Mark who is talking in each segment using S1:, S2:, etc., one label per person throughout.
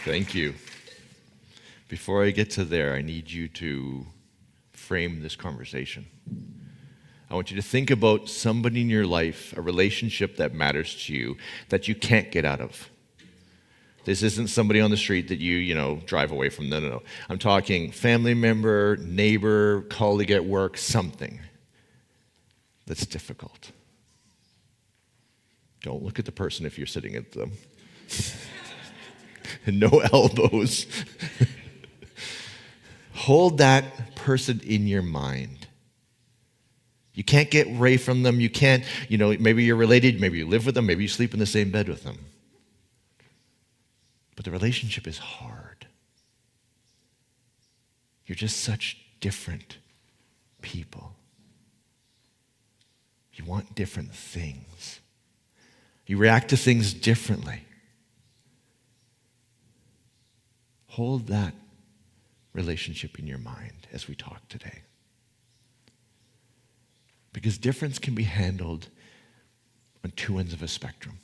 S1: Thank you. Before I get to there, I need you to frame this conversation. I want you to think about somebody in your life, a relationship that matters to you, that you can't get out of. This isn't somebody on the street that you drive away from. No. I'm talking family member, neighbor, colleague at work, something that's difficult. Don't look at the person if you're sitting at them. And no elbows. Hold that person in your mind. You can't get away from them. You can't, maybe you're related, maybe you live with them, maybe you sleep in the same bed with them. But the relationship is hard. You're just such different people. You want different things. You react to things differently. Hold that relationship in your mind as we talk today. Because difference can be handled on two ends of a spectrum.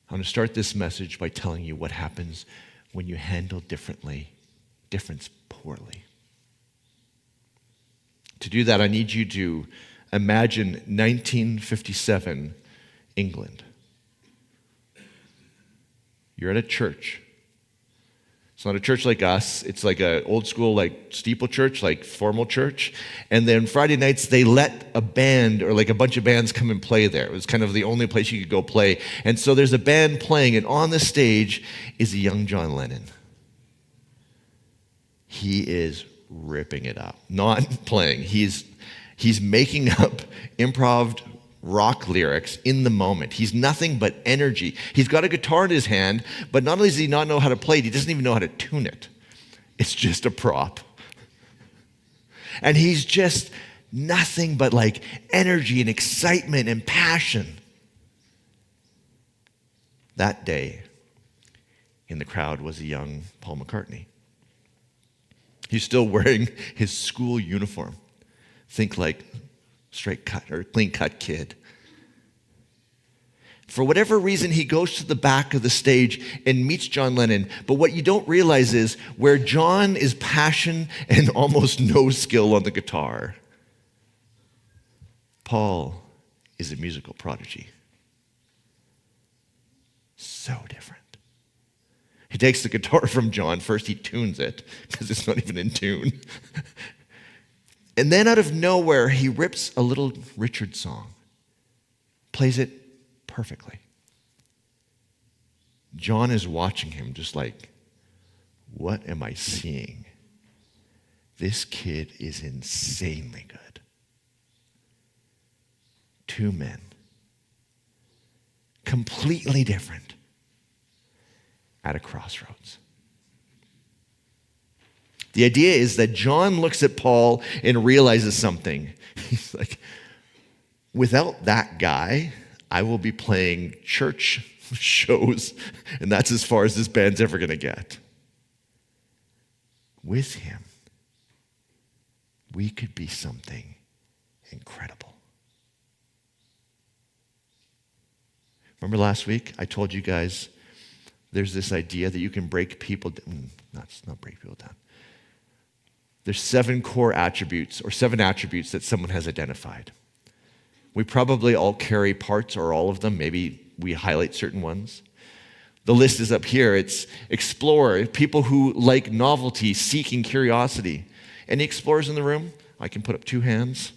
S1: I'm going to start this message by telling you what happens when you handle difference poorly. To do that, I need you to imagine 1957 England. You're at a church. It's not a church like us. It's like an old school, like steeple church, like formal church. And then Friday nights, they let a band or like a bunch of bands come and play there. It was kind of the only place you could go play. And so there's a band playing, and on the stage is a young John Lennon. He is ripping it up. Not playing. He's making up improv rock lyrics in the moment. He's nothing but energy. He's got a guitar in his hand, but not only does he not know how to play it, he doesn't even know how to tune it. It's just a prop. And he's just nothing but like energy and excitement and passion. That day, in the crowd was a young Paul McCartney. He's still wearing his school uniform. Think like straight cut or clean cut kid. For whatever reason, he goes to the back of the stage and meets John Lennon. But what you don't realize is where John is passion and almost no skill on the guitar, Paul is a musical prodigy. So different. He takes the guitar from John. First, he tunes it because it's not even in tune. And then out of nowhere, he rips a little Richard song, plays it perfectly. John is watching him just like, what am I seeing? This kid is insanely good. Two men, completely different, at a crossroads. The idea is that John looks at Paul and realizes something. He's like, without that guy, I will be playing church shows, and that's as far as this band's ever going to get. With him, we could be something incredible. Remember last week, I told you guys there's this idea that you can break people down. Not break people down. There's 7 core attributes or 7 attributes that someone has identified. We probably all carry parts or all of them. Maybe we highlight certain ones. The list is up here. It's explorer, people who like novelty, seeking curiosity. Any explorers in the room? I can put up 2 hands.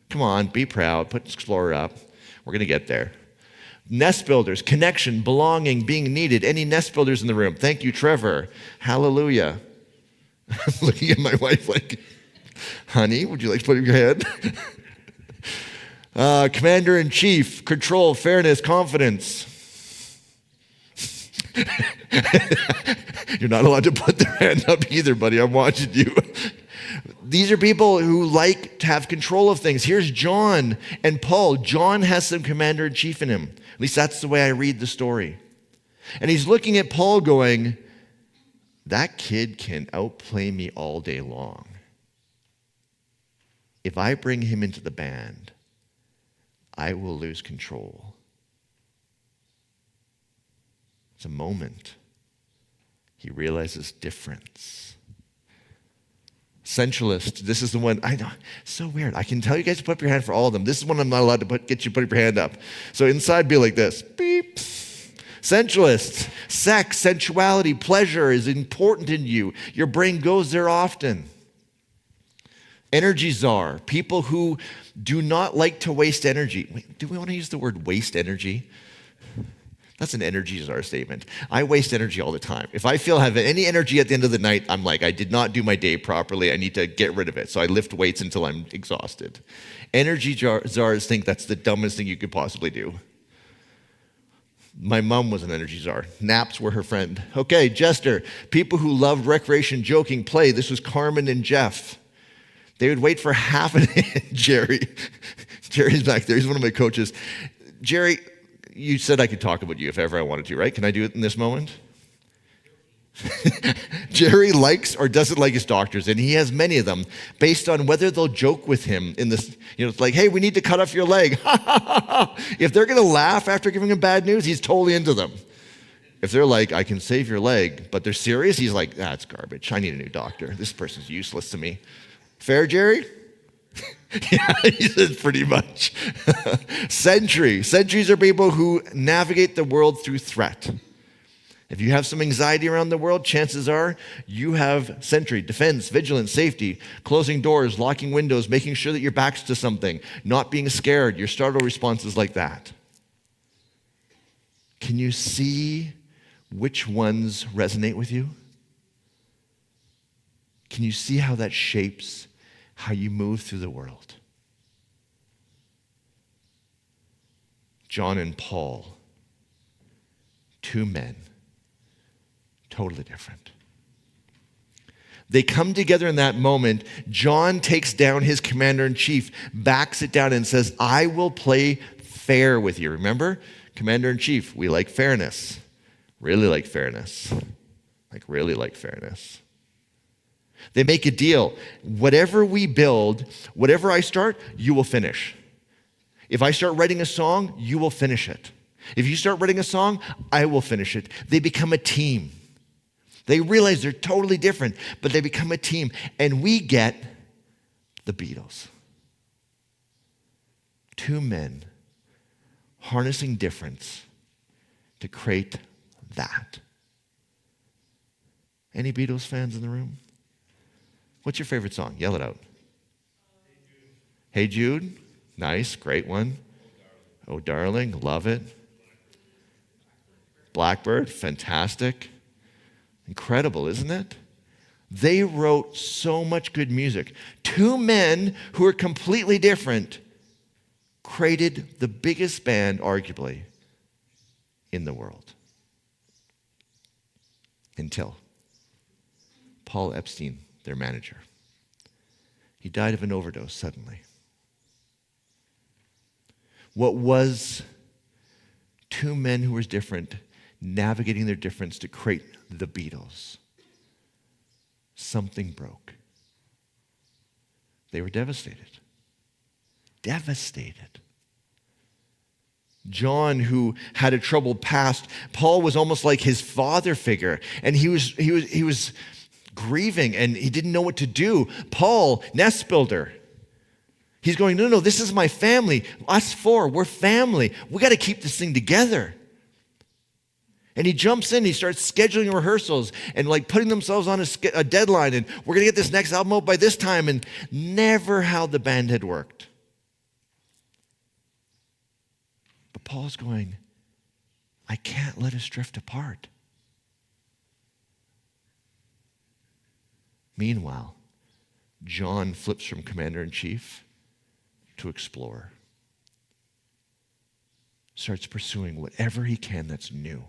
S1: Come on, be proud. Put explorer up. We're going to get there. Nest builders, connection, belonging, being needed. Any nest builders in the room? Thank you, Trevor. Hallelujah. I'm looking at my wife like, honey, would you like to put up your head? Commander-in-chief, control, fairness, confidence. You're not allowed to put their hand up either, buddy. I'm watching you. These are people who like to have control of things. Here's John and Paul. John has some commander-in-chief in him. At least that's the way I read the story. And he's looking at Paul going, that kid can outplay me all day long. If I bring him into the band, I will lose control. It's a moment. He realizes difference. Sensualist, this is the one, I know, so weird. I can tell you guys to put up your hand for all of them. This is one I'm not allowed to get you to put your hand up. So inside, be like this. Beep. Sensualist, sex, sensuality, pleasure is important in you. Your brain goes there often. Energy czar, people who do not like to waste energy. Wait, do we want to use the word waste energy? That's an energy czar statement. I waste energy all the time. If I feel I have any energy at the end of the night, I'm like, I did not do my day properly. I need to get rid of it. So I lift weights until I'm exhausted. Energy czars think that's the dumbest thing you could possibly do. My mom was an energy czar. Naps were her friend. Okay, Jester, people who loved recreation, joking, play. This was Carmen and Jeff. They would wait for half an hour. Jerry's back there. He's one of my coaches. Jerry, you said I could talk about you if ever I wanted to, right? Can I do it in this moment? Jerry likes or doesn't like his doctors, and he has many of them, based on whether they'll joke with him in this, it's like, hey, we need to cut off your leg. If they're going to laugh after giving him bad news, he's totally into them. If they're like, I can save your leg, but they're serious, he's like, that's garbage. I need a new doctor. This person's useless to me. Fair, Jerry? Yeah, he says pretty much. Sentry. Sentries are people who navigate the world through threat. If you have some anxiety around the world, chances are you have sentry, defense, vigilance, safety, closing doors, locking windows, making sure that your back's to something, not being scared, your startle responses like that. Can you see which ones resonate with you? Can you see how that shapes how you move through the world? John and Paul, two men, totally different. They come together in that moment. John takes down his commander-in-chief, backs it down and says, I will play fair with you. Remember? Commander-in-chief, we like fairness. Really like fairness. Really like fairness. They make a deal. Whatever we build, whatever I start, you will finish. If I start writing a song, you will finish it. If you start writing a song, I will finish it. They become a team. They realize they're totally different, but they become a team. And we get the Beatles. Two men harnessing difference to create that. Any Beatles fans in the room? What's your favorite song? Yell it out. Hey Jude. Nice, great one. Oh, darling, love it. Blackbird, fantastic. Incredible, isn't it? They wrote so much good music. Two men who are completely different created the biggest band, arguably, in the world. Until Paul Epstein, their manager, he died of an overdose suddenly. What was two men who were different, navigating their difference to create the Beatles, something broke. They were devastated. Devastated. John, who had a troubled past, Paul was almost like his father figure, and he was grieving, and he didn't know what to do. Paul, nest builder, he's going, no, this is my family. Us four, we're family. We got to keep this thing together. And he jumps in, he starts scheduling rehearsals and putting themselves on a deadline, and we're going to get this next album out by this time, and never how the band had worked. But Paul's going, I can't let us drift apart. Meanwhile, John flips from commander-in-chief to explorer. Starts pursuing whatever he can that's new.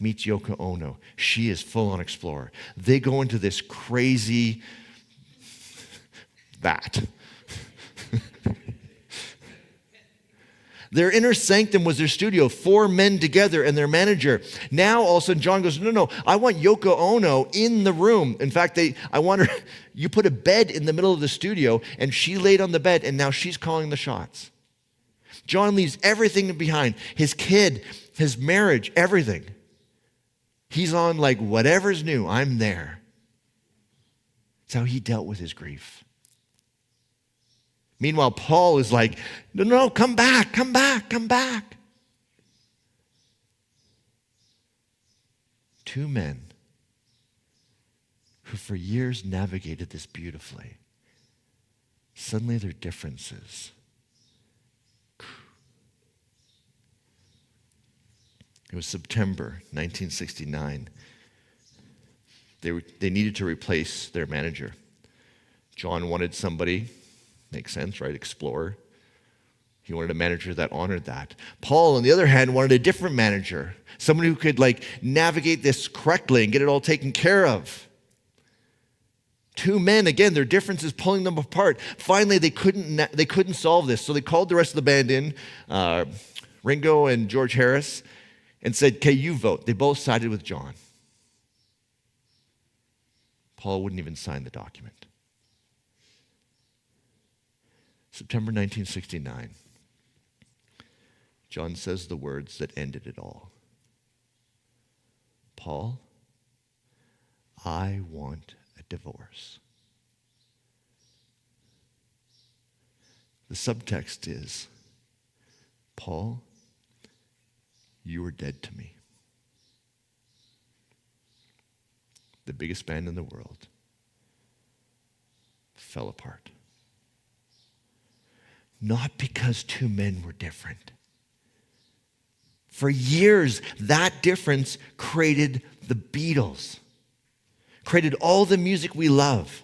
S1: Meets Yoko Ono. She is full-on explorer. They go into this crazy vat. Their inner sanctum was their studio, 4 men together and their manager. Now all of a sudden John goes, no, I want Yoko Ono in the room. In fact, I want her, you put a bed in the middle of the studio, and she laid on the bed, and now she's calling the shots. John leaves everything behind, his kid, his marriage, everything. He's on like whatever's new, I'm there. That's how he dealt with his grief. Meanwhile, Paul is like, no, come back, come back, come back. Two men who for years navigated this beautifully. Suddenly their differences. It was September 1969. They needed to replace their manager. John wanted somebody, makes sense, right? Explorer. He wanted a manager that honored that. Paul, on the other hand, wanted a different manager, someone who could navigate this correctly and get it all taken care of. Two men, again, their differences pulling them apart. Finally, they couldn't solve this, so they called the rest of the band in, Ringo and George Harris, and said, okay, you vote. They both sided with John. Paul wouldn't even sign the document. September 1969. John says the words that ended it all. Paul, I want a divorce. The subtext is, Paul, you are dead to me. The biggest band in the world fell apart. Not because two men were different. For years, that difference created the Beatles, created all the music we love.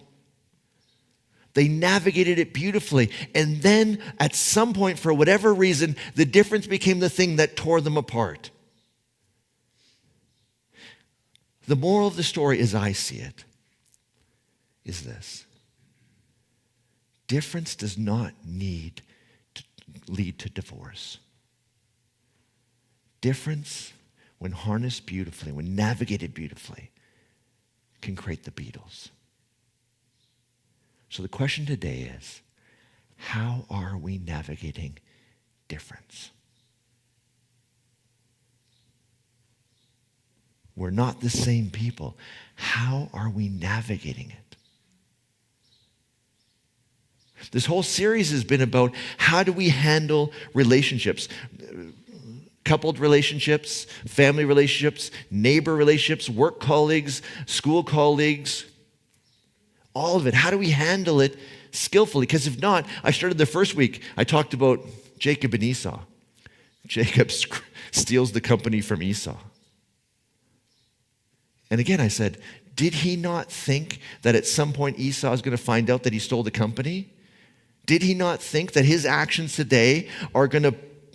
S1: They navigated it beautifully. And then at some point, for whatever reason, the difference became the thing that tore them apart. The moral of the story, as I see it, is this. Difference does not need to lead to divorce. Difference, when harnessed beautifully, when navigated beautifully, can create the Beatles. So the question today is, how are we navigating difference? We're not the same people. How are we navigating it? This whole series has been about how do we handle relationships, coupled relationships, family relationships, neighbor relationships, work colleagues, school colleagues, all of it. How do we handle it skillfully? Because if not, I started the first week, I talked about Jacob and Esau. Jacob steals the company from Esau. And again, I said, did he not think that at some point Esau is going to find out that he stole the company? Did he not think that his actions today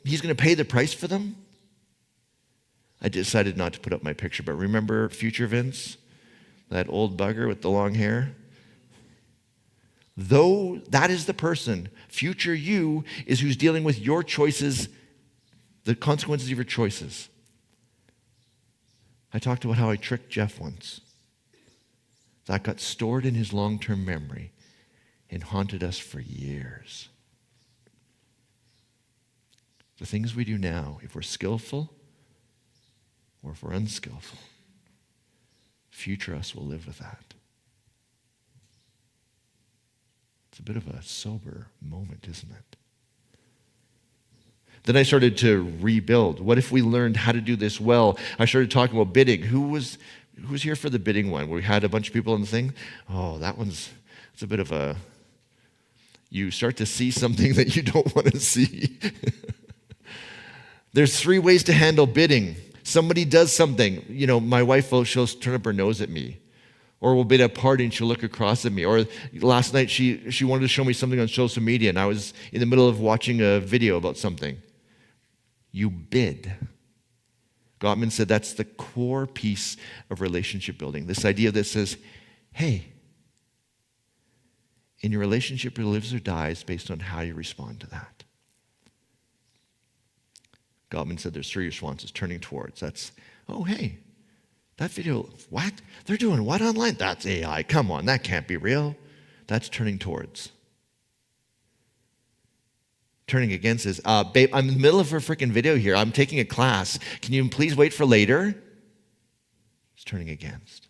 S1: he's going to pay the price for them? I decided not to put up my picture, but remember future Vince? That old bugger with the long hair? Though that is the person, future you is who's dealing with your choices, the consequences of your choices. I talked about how I tricked Jeff once. That got stored in his long-term memory and haunted us for years. The things we do now, if we're skillful or if we're unskillful, future us will live with that. It's a bit of a sober moment, isn't it? Then I started to rebuild. What if we learned how to do this well? I started talking about bidding. Who was here for the bidding one? Where we had a bunch of people on the thing? Oh, it's a bit of a, you start to see something that you don't want to see. There's 3 ways to handle bidding. Somebody does something. My wife she'll turn up her nose at me. Or we'll be at a party and she'll look across at me. Or last night she wanted to show me something on social media and I was in the middle of watching a video about something. You bid. Gottman said that's the core piece of relationship building. This idea that says, hey, in your relationship, it lives or dies based on how you respond to that. Gottman said there's 3 responses. Turning towards. That's, oh, hey, that video, what? They're doing what online? That's AI. Come on, that can't be real. That's turning towards. Turning against is, babe, I'm in the middle of a freaking video here. I'm taking a class. Can you please wait for later? It's turning against.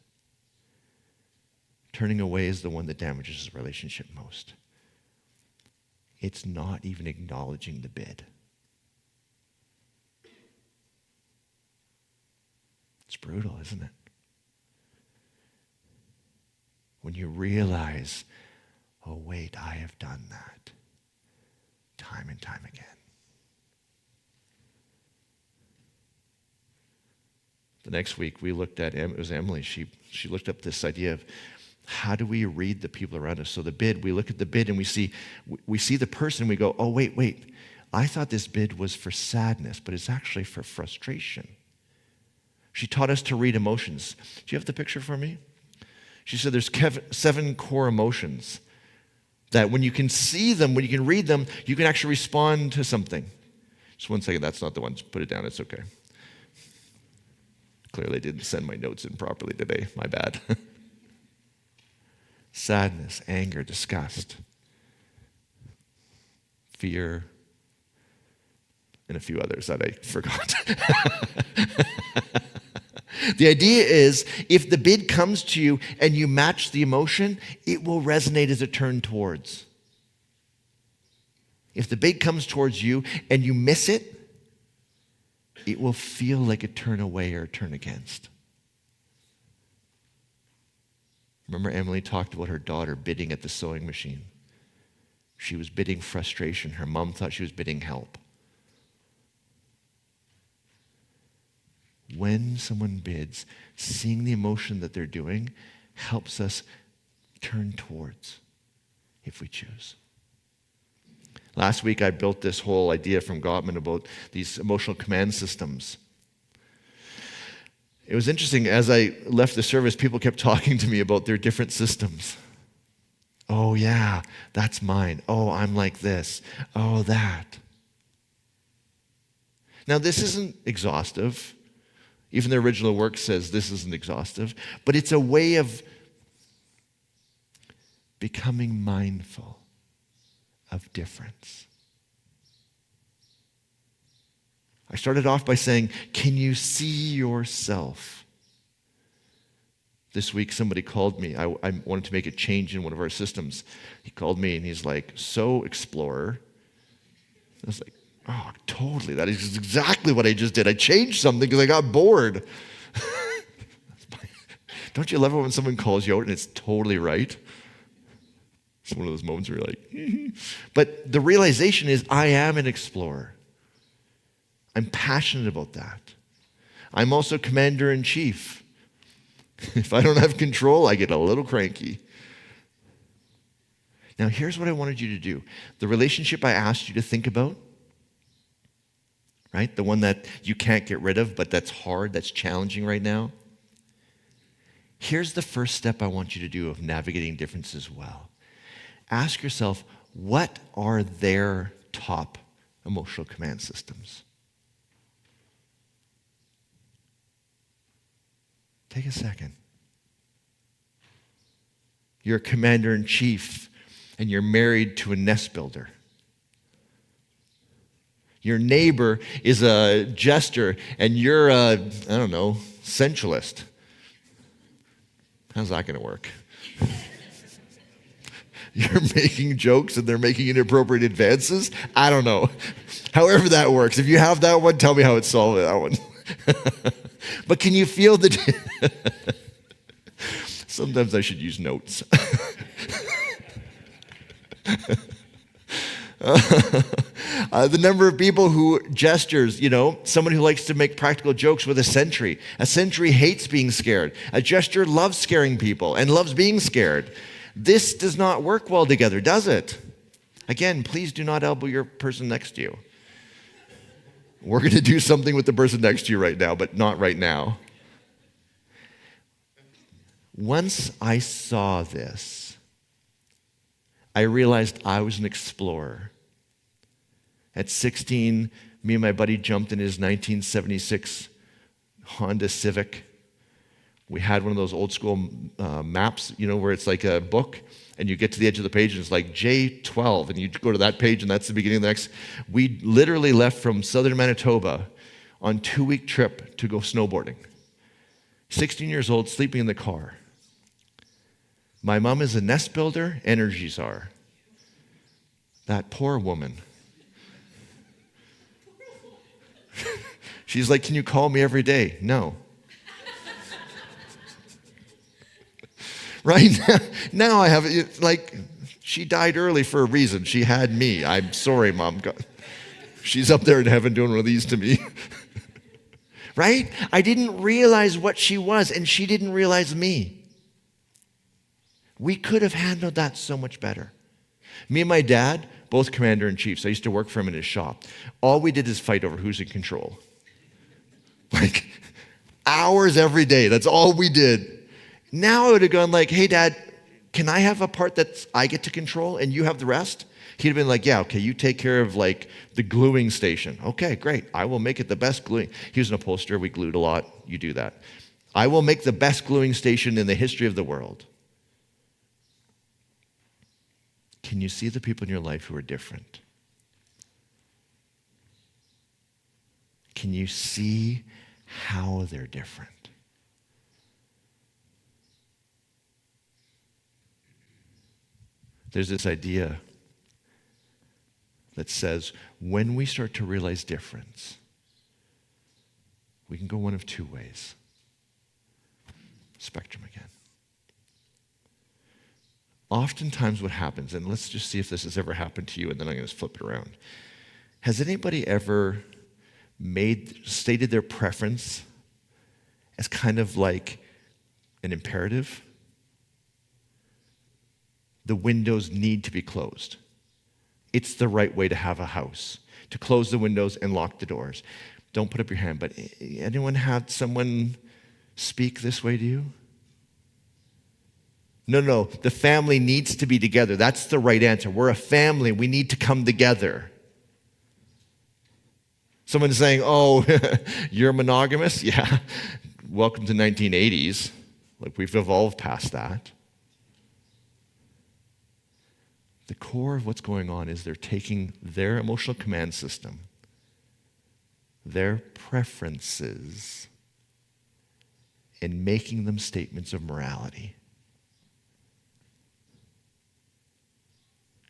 S1: Turning away is the one that damages the relationship most. It's not even acknowledging the bid. It's brutal, isn't it? When you realize, oh wait, I have done that time and time again. The next week we looked at, it was Emily, she looked up this idea of how do we read the people around us? So the bid, we look at the bid and we see the person and we go, oh wait, I thought this bid was for sadness, but it's actually for frustration. She taught us to read emotions. Do you have the picture for me? She said there's 7 core emotions that when you can see them, when you can read them, you can actually respond to something. Just one second, that's not the one. Just put it down, it's okay. Clearly I didn't send my notes in properly today, my bad. Sadness, anger, disgust, fear, and a few others that I forgot. The idea is if the bid comes to you and you match the emotion, it will resonate as a turn towards. If the bid comes towards you and you miss it, it will feel like a turn away or a turn against. Remember Emily talked about her daughter bidding at the sewing machine. She was bidding frustration. Her mom thought she was bidding help. When someone bids, seeing the emotion that they're doing helps us turn towards if we choose. Last week, I built this whole idea from Gottman about these emotional command systems. It was interesting, as I left the service, people kept talking to me about their different systems. Oh yeah, that's mine. Oh, I'm like this. Oh, that. Now, this isn't exhaustive. Even the original work says this isn't exhaustive, but it's a way of becoming mindful of difference. I started off by saying, can you see yourself? This week somebody called me. I wanted to make a change in one of our systems. He called me and he's like, so Explorer. I was like, oh, totally. That is exactly what I just did. I changed something because I got bored. Don't you love it when someone calls you out and it's totally right? It's one of those moments where you're like, But the realization is I am an explorer. I'm passionate about that. I'm also commander-in-chief. If I don't have control, I get a little cranky. Now, here's what I wanted you to do. The relationship I asked you to think about, right? The one that you can't get rid of, but that's hard, that's challenging right now. Here's the first step I want you to do of navigating differences well. Ask yourself, what are their top emotional command systems? Take a second. You're a commander-in-chief and you're married to a nest builder. Your neighbor is a jester and you're a, sensualist. How's that going to work? You're making jokes and they're making inappropriate advances? I don't know. However that works. If you have that one, tell me how it's solved, that one. But can you feel the... Sometimes I should use notes. The number of people who gestures, someone who likes to make practical jokes with a sentry. A sentry hates being scared. A jester loves scaring people and loves being scared. This does not work well together, does it? Again, please do not elbow your person next to you. We're going to do something with the person next to you right now, but not right now. Once I saw this, I realized I was an explorer. At 16, me and my buddy jumped in his 1976 Honda Civic. We had one of those old school maps, where it's like a book, and you get to the edge of the page, and it's like J12, and you go to that page, and that's the beginning of the next. We literally left from southern Manitoba on a 2-week trip to go snowboarding. 16 years old, sleeping in the car. My mom is a nest builder, energy czar. That poor woman. She's like, can you call me every day? No. Right? Now I have, like, she died early for a reason. She had me. I'm sorry, Mom. She's up there in heaven doing one of these to me. Right? I didn't realize what she was, and she didn't realize me. We could have handled that so much better. Me and my dad, both commander-in-chiefs. I used to work for him in his shop. All we did is fight over who's in control. Like, hours every day. That's all we did. Now I would have gone like, hey, Dad, can I have a part that I get to control and you have the rest? He'd have been like, yeah, okay, you take care of like the gluing station. Okay, great. I will make it the best gluing. He was an upholsterer. We glued a lot. You do that. I will make the best gluing station in the history of the world. Can you see the people in your life who are different? Can you see how they're different? There's this idea that says when we start to realize difference, we can go one of two ways. Spectrum again. Oftentimes what happens, and let's just see if this has ever happened to you, and then I'm going to flip it around. Has anybody ever stated their preference as kind of like an imperative? The windows need to be closed. It's the right way to have a house, to close the windows and lock the doors. Don't put up your hand, but anyone had someone speak this way to you? No, the family needs to be together. That's the right answer. We're a family. We need to come together. Someone's saying, oh, you're monogamous? Yeah, welcome to 1980s. Like, we've evolved past that. The core of what's going on is they're taking their emotional command system, their preferences, and making them statements of morality.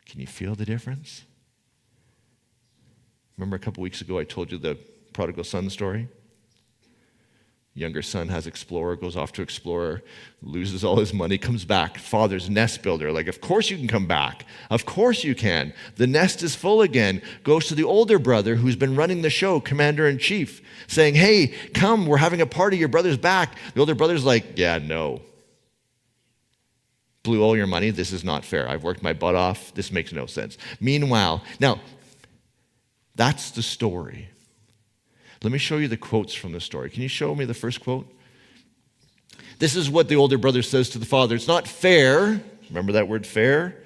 S1: Can you feel the difference? Remember a couple weeks ago I told you the prodigal son story? Younger son has Explorer, goes off to Explorer, loses all his money, comes back. Father's nest builder. Like, of course you can come back. Of course you can. The nest is full again. Goes to the older brother who's been running the show, commander-in-chief, saying, hey, come, we're having a party. Your brother's back. The older brother's like, yeah, no. Blew all your money. This is not fair. I've worked my butt off. This makes no sense. Meanwhile, now, that's the story. Let me show you the quotes from the story. Can you show me the first quote? This is what the older brother says to the father. It's not fair. Remember that word fair?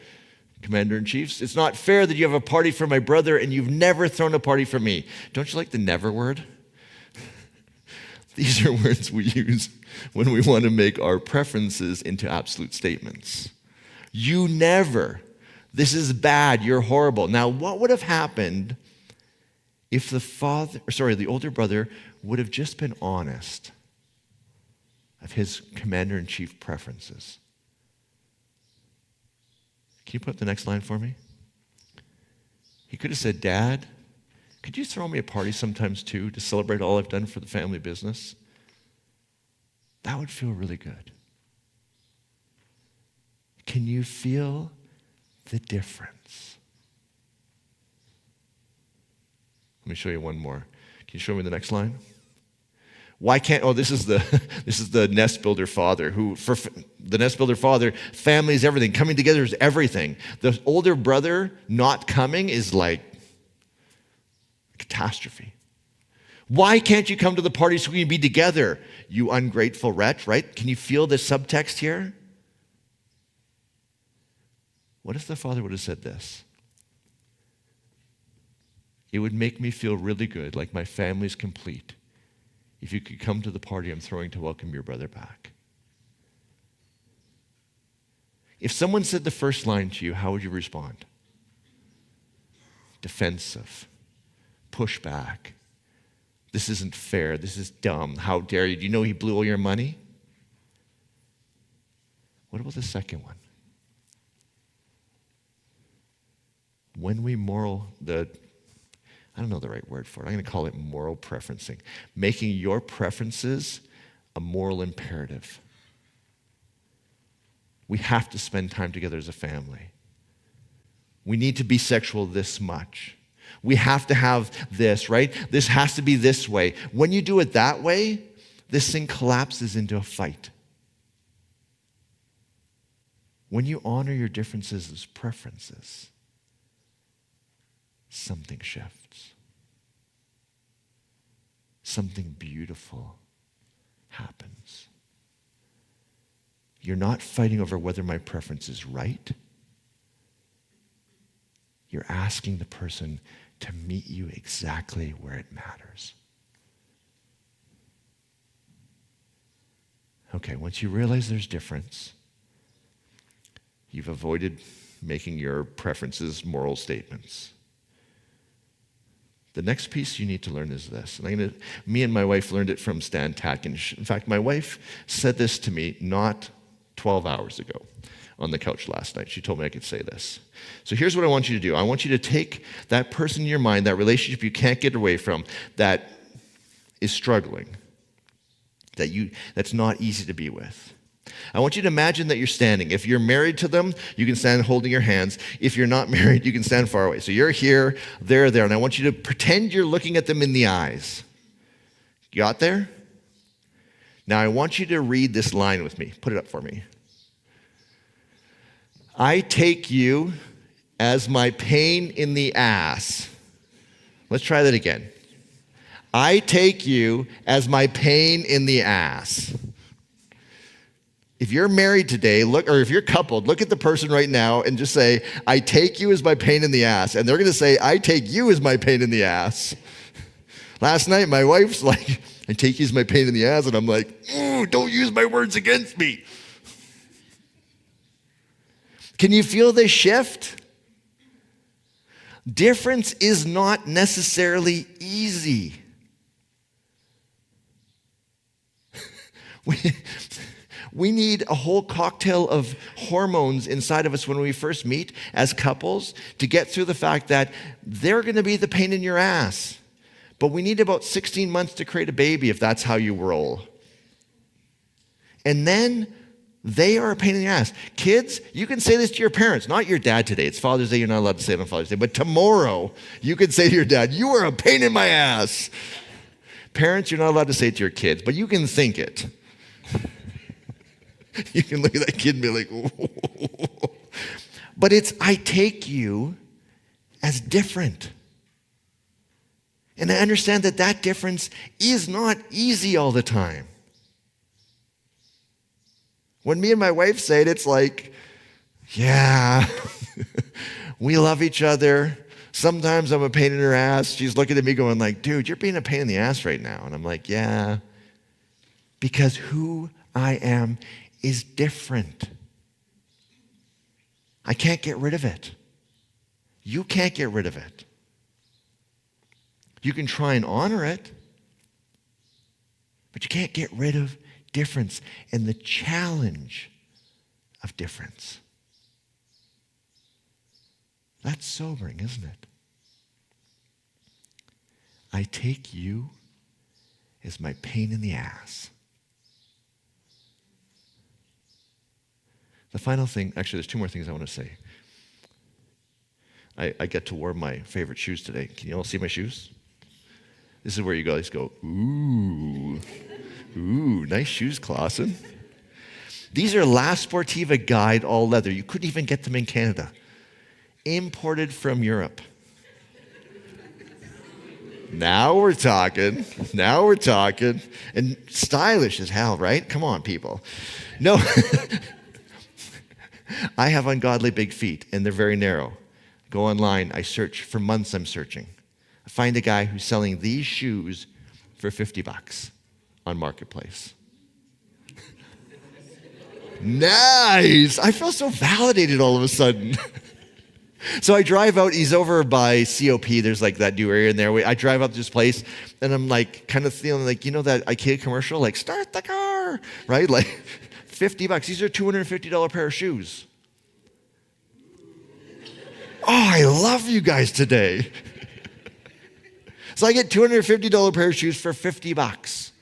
S1: Commander-in-chiefs. It's not fair that you have a party for my brother and you've never thrown a party for me. Don't you like the never word? These are words we use when we want to make our preferences into absolute statements. You never. This is bad. You're horrible. Now, what would have happened if the older brother would have just been honest of his commander-in-chief preferences? Can you put up the next line for me? He could have said, Dad, could you throw me a party sometimes too to celebrate all I've done for the family business? That would feel really good. Can you feel the difference? Let me show you one more. Can you show me the next line? Why can't, this is the nest builder father the nest builder father, family is everything. Coming together is everything. The older brother not coming is like a catastrophe. Why can't you come to the party so we can be together? You ungrateful wretch, right? Can you feel the subtext here? What if the father would have said this? It would make me feel really good, like my family's complete, if you could come to the party I'm throwing to welcome your brother back. If someone said the first line to you, how would you respond? Defensive. Push back. This isn't fair. This is dumb. How dare you? Do you know he blew all your money? What about the second one? When we I don't know the right word for it. I'm going to call it moral preferencing. Making your preferences a moral imperative. We have to spend time together as a family. We need to be sexual this much. We have to have this, right? This has to be this way. When you do it that way, this thing collapses into a fight. When you honor your differences as preferences, something shifts. Something beautiful happens. You're not fighting over whether my preference is right. You're asking the person to meet you exactly where it matters. Okay, once you realize there's difference, you've avoided making your preferences moral statements. The next piece you need to learn is this. And me and my wife learned it from Stan Tatkin. In fact, my wife said this to me not 12 hours ago on the couch last night. She told me I could say this. So here's what I want you to do. I want you to take that person in your mind, that relationship you can't get away from, that is struggling, that's not easy to be with. I want you to imagine that you're standing. If you're married to them, you can stand holding your hands. If you're not married, you can stand far away. So you're here, they're there, and I want you to pretend you're looking at them in the eyes. You got there? Now I want you to read this line with me. Put it up for me. I take you as my pain in the ass. Let's try that again. I take you as my pain in the ass. If you're married today, or if you're coupled, look at the person right now and just say, I take you as my pain in the ass. And they're going to say, I take you as my pain in the ass. Last night, my wife's like, I take you as my pain in the ass. And I'm like, ooh, don't use my words against me. Can you feel this shift? Difference is not necessarily easy. We need a whole cocktail of hormones inside of us when we first meet as couples to get through the fact that they're going to be the pain in your ass. But we need about 16 months to create a baby if that's how you roll. And then they are a pain in the ass. Kids, you can say this to your parents, not your dad today. It's Father's Day, you're not allowed to say it on Father's Day. But tomorrow, you can say to your dad, you are a pain in my ass. Parents, you're not allowed to say it to your kids, but you can think it. You can look at that kid and be like, oh. But it's, I take you as different. And I understand that that difference is not easy all the time. When me and my wife say it, it's like, yeah, we love each other. Sometimes I'm a pain in her ass. She's looking at me going like, dude, you're being a pain in the ass right now. And I'm like, yeah, because who I am is different. I can't get rid of it. You can't get rid of it. You can try and honor it, but you can't get rid of difference and the challenge of difference. That's sobering, isn't it? I take you as my pain in the ass. The final thing, actually, there's two more things I want to say. I get to wear my favorite shoes today. Can you all see my shoes? This is where you guys go, ooh, nice shoes, Clausen. These are La Sportiva Guide all leather. You couldn't even get them in Canada. Imported from Europe. Now we're talking. And stylish as hell, right? Come on, people. No. I have ungodly big feet, and they're very narrow. Go online. I search. For months I'm searching. I find a guy who's selling these shoes for $50 on Marketplace. Nice! I feel so validated all of a sudden. So I drive out. He's over by COP. There's like that new area in there. I drive up to this place, and I'm like kind of feeling like, you know that IKEA commercial? Like, start the car, right? Like, $50. These are $250 pair of shoes. Oh, I love you guys today. So I get $250 pair of shoes for $50.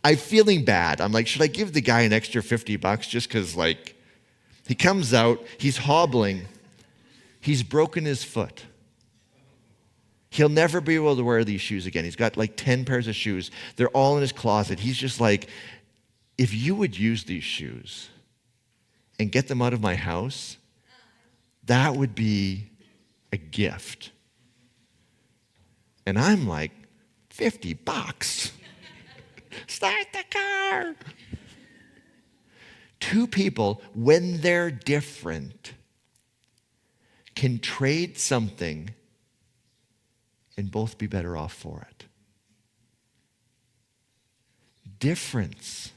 S1: I'm feeling bad. I'm like, should I give the guy an extra $50 just because, like, he comes out, he's hobbling, he's broken his foot. He'll never be able to wear these shoes again. He's got like 10 pairs of shoes. They're all in his closet. He's just like, if you would use these shoes and get them out of my house, that would be a gift. And I'm like, $50. Start the car. Two people, when they're different, can trade something and both be better off for it. Difference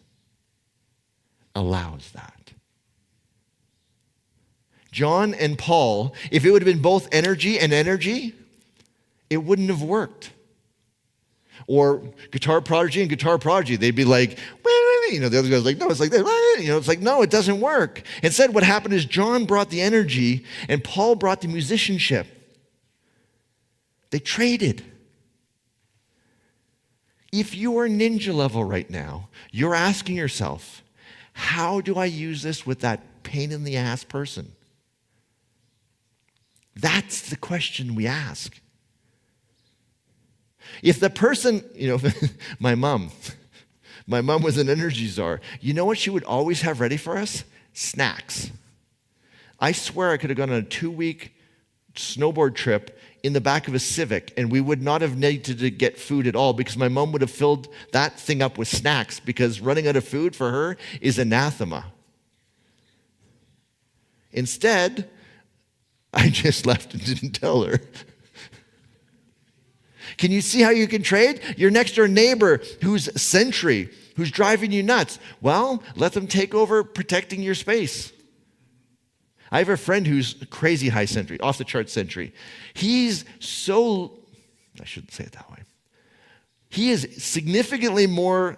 S1: allows that. John and Paul, if it would have been both energy and energy, it wouldn't have worked. Or guitar prodigy and guitar prodigy, they'd be like, the other guy's like, no, it's like that. It's like, no, it doesn't work. Instead, what happened is John brought the energy and Paul brought the musicianship. They traded. If you are ninja level right now, you're asking yourself, how do I use this with that pain in the ass person? That's the question we ask. If the person, my mom was an energy czar. You know what she would always have ready for us? Snacks. I swear I could have gone on a 2-week snowboard trip in the back of a Civic, and we would not have needed to get food at all because my mom would have filled that thing up with snacks because running out of food for her is anathema. Instead, I just left and didn't tell her. Can you see how you can trade? Your next door neighbor who's Sentry, who's driving you nuts. Well, let them take over protecting your space. I have a friend who's crazy high Sentry, off the chart Sentry. He's so, I shouldn't say it that way. He is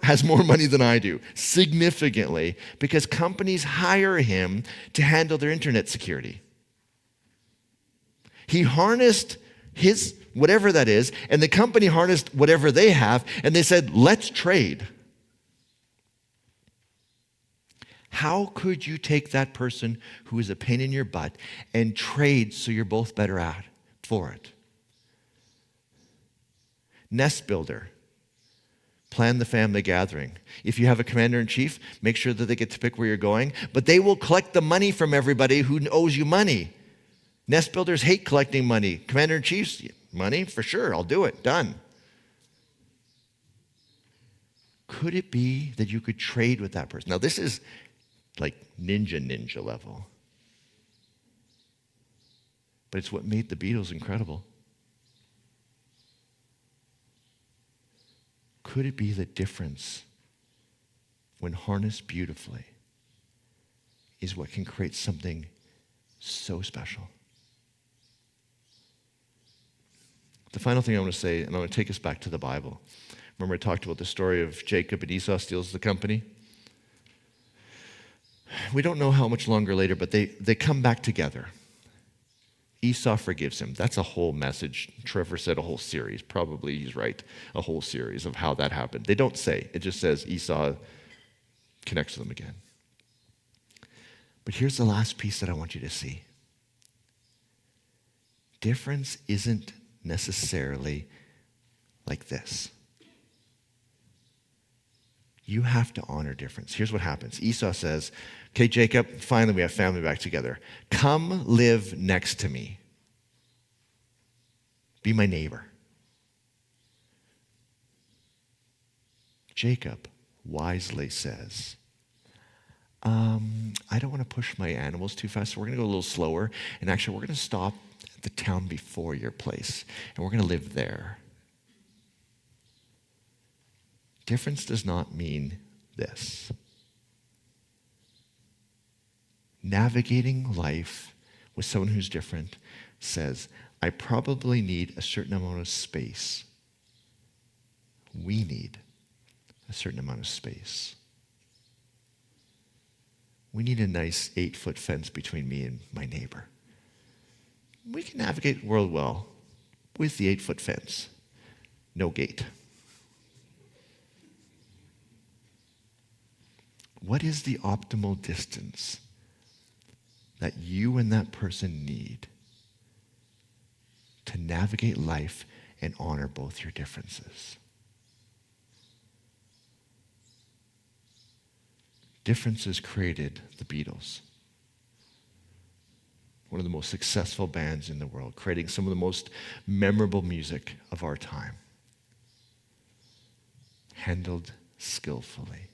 S1: has more money than I do, significantly, because companies hire him to handle their internet security. He harnessed his, whatever that is, and the company harnessed whatever they have, and they said, let's trade. How could you take that person who is a pain in your butt and trade so you're both better at for it? Nest builder. Plan the family gathering. If you have a commander-in-chief, make sure that they get to pick where you're going, but they will collect the money from everybody who owes you money. Nest builders hate collecting money. Commander-in-chiefs, money? For sure, I'll do it. Done. Could it be that you could trade with that person? Now, this is like ninja level. But it's what made the Beatles incredible. Could it be the difference, when harnessed beautifully, is what can create something so special? The final thing I want to say, and I want to take us back to the Bible. Remember I talked about the story of Jacob and Esau steals the company? We don't know how much longer later, but they come back together. Esau forgives him. That's a whole message. Trevor said a whole series. Probably he's right. A whole series of how that happened. They don't say. It just says Esau connects with them again. But here's the last piece that I want you to see. Difference isn't necessarily like this. You have to honor difference. Here's what happens. Esau says, okay, Jacob, finally we have family back together. Come live next to me. Be my neighbor. Jacob wisely says, I don't want to push my animals too fast, so we're going to go a little slower. And actually, we're going to stop at the town before your place, and we're going to live there. Difference does not mean this. Navigating life with someone who's different says, I probably need a certain amount of space. We need a certain amount of space. we need a nice 8-foot fence between me and my neighbor. We can navigate the world well with the 8-foot fence. No gate. What is the optimal distance that you and that person need to navigate life and honor both your differences? Differences created the Beatles, one of the most successful bands in the world, creating some of the most memorable music of our time, handled skillfully.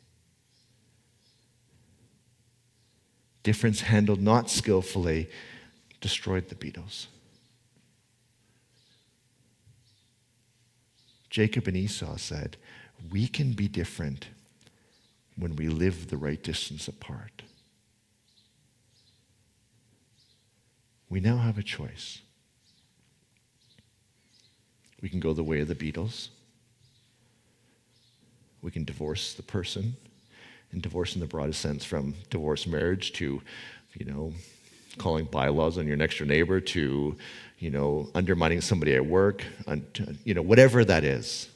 S1: Difference handled not skillfully destroyed the Beatles. Jacob and Esau said, we can be different when we live the right distance apart. We now have a choice. We can go the way of the Beatles. We can divorce the person, and divorce in the broadest sense, from divorce marriage to, calling bylaws on your next door neighbor to, undermining somebody at work, whatever that is.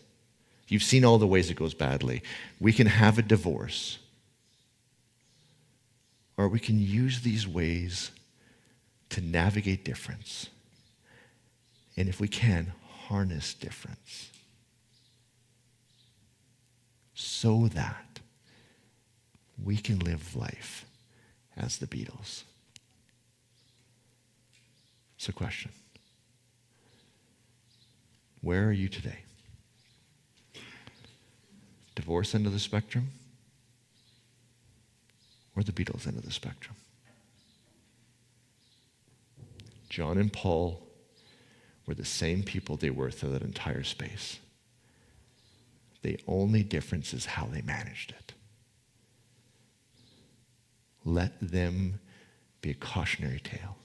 S1: You've seen all the ways it goes badly. We can have a divorce, or we can use these ways to navigate difference. And if we can, harness difference so that we can live life as the Beatles. It's a question. Where are you today? Divorce end of the spectrum, or the Beatles end of the spectrum? John and Paul were the same people they were through that entire space. The only difference is how they managed it. Let them be a cautionary tale.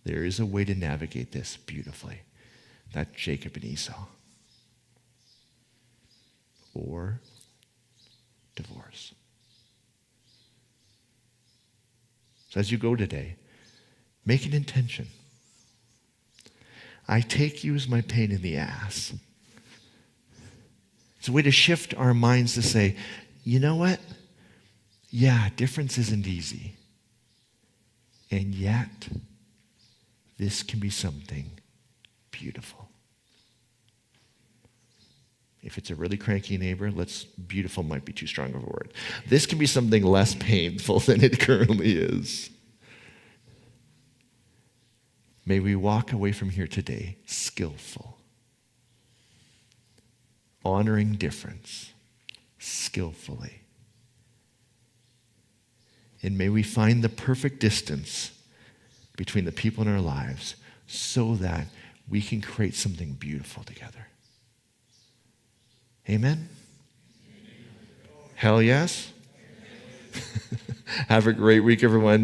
S1: There is a way to navigate this beautifully. That's Jacob and Esau. Or divorce. So as you go today, make an intention. I take you as my pain in the ass. It's a way to shift our minds to say, you know what? Yeah, difference isn't easy. And yet, this can be something beautiful. If it's a really cranky neighbor, beautiful might be too strong of a word. This can be something less painful than it currently is. May we walk away from here today skillful, honoring difference skillfully. And may we find the perfect distance between the people in our lives so that we can create something beautiful together. Amen? Hell yes? Have a great week, everyone.